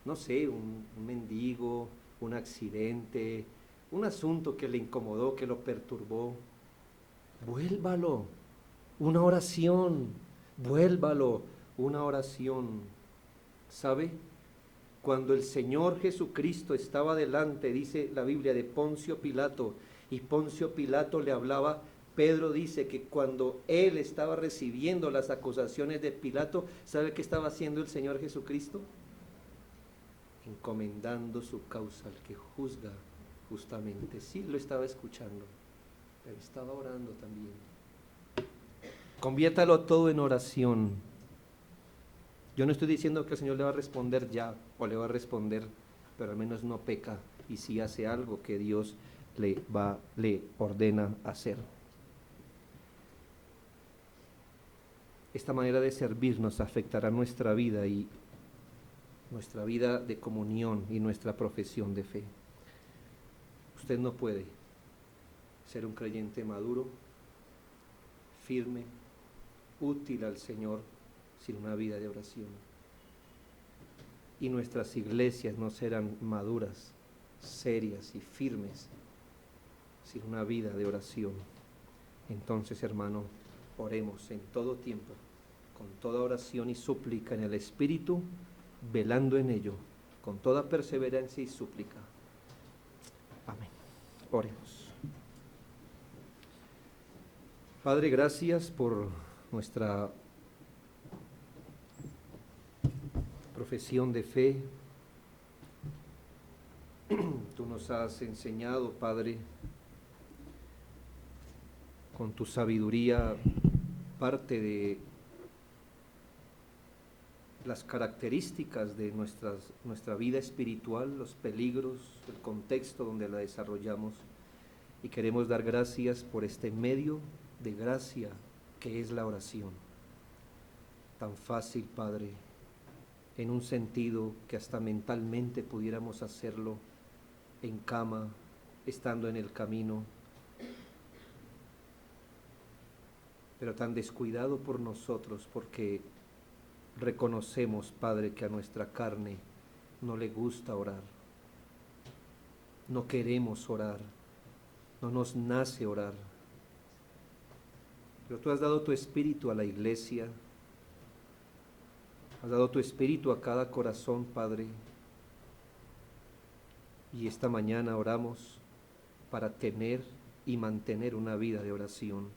No sé, un mendigo, un accidente, un asunto que le incomodó, que lo perturbó. Vuélvalo, una oración, vuélvalo, una oración. ¿Sabe? Cuando el Señor Jesucristo estaba delante, dice la Biblia, de Poncio Pilato, y Poncio Pilato le hablaba, Pedro dice que cuando él estaba recibiendo las acusaciones de Pilato, ¿sabe qué estaba haciendo el Señor Jesucristo? Encomendando su causa al que juzga justamente. Sí, lo estaba escuchando, pero estaba orando también. Conviértalo todo en oración. Yo no estoy diciendo que el Señor le va a responder ya, o le va a responder, pero al menos no peca, y sí hace algo que Dios le ordena hacer. Esta manera de servirnos afectará nuestra vida y nuestra vida de comunión y nuestra profesión de fe. Usted no puede ser un creyente maduro, firme, útil al Señor sin una vida de oración. Y nuestras iglesias no serán maduras, serias y firmes sin una vida de oración. Entonces, hermano, oremos en todo tiempo, con toda oración y súplica en el Espíritu, velando en ello, con toda perseverancia y súplica. Amén. Oremos. Padre, gracias por nuestra profesión de fe. Tú nos has enseñado, Padre, con tu sabiduría, parte de las características de nuestra vida espiritual, los peligros, el contexto donde la desarrollamos, y queremos dar gracias por este medio de gracia que es la oración. Tan fácil, Padre, en un sentido que hasta mentalmente pudiéramos hacerlo en cama, estando en el camino, pero tan descuidado por nosotros porque reconocemos, Padre, que a nuestra carne no le gusta orar, no queremos orar, no nos nace orar. Pero tú has dado tu espíritu a la iglesia, has dado tu espíritu a cada corazón, Padre, y esta mañana oramos para tener y mantener una vida de oración.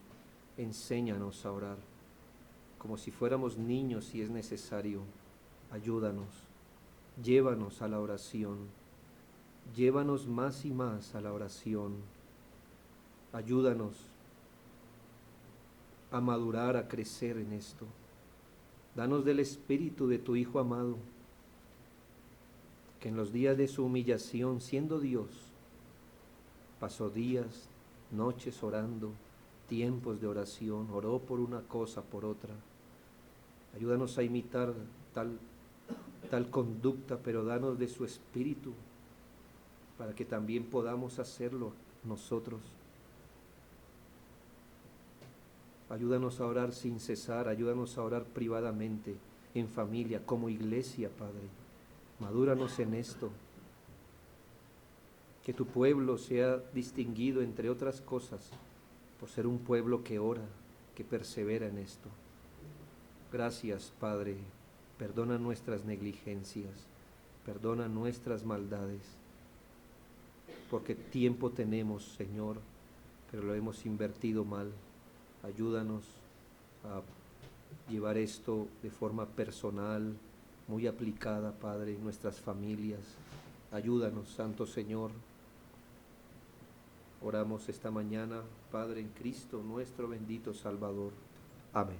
Enséñanos a orar, como si fuéramos niños si es necesario. Ayúdanos, llévanos a la oración, llévanos más y más a la oración. Ayúdanos a madurar, a crecer en esto. Danos del espíritu de tu Hijo amado, que en los días de su humillación, siendo Dios, pasó días, noches orando, tiempos de oración, oró por una cosa, por otra. Ayúdanos a imitar tal conducta, pero danos de su espíritu, para que también podamos hacerlo nosotros. Ayúdanos a orar sin cesar, ayúdanos a orar privadamente, en familia, como iglesia, Padre. Madúranos en esto. Que tu pueblo sea distinguido, entre otras cosas, por ser un pueblo que ora, que persevera en esto. Gracias, Padre. Perdona nuestras negligencias, perdona nuestras maldades, porque tiempo tenemos, Señor, pero lo hemos invertido mal. Ayúdanos a llevar esto de forma personal, muy aplicada, Padre, en nuestras familias. Ayúdanos, Santo Señor. Oramos esta mañana, Padre, en Cristo, nuestro bendito Salvador. Amén.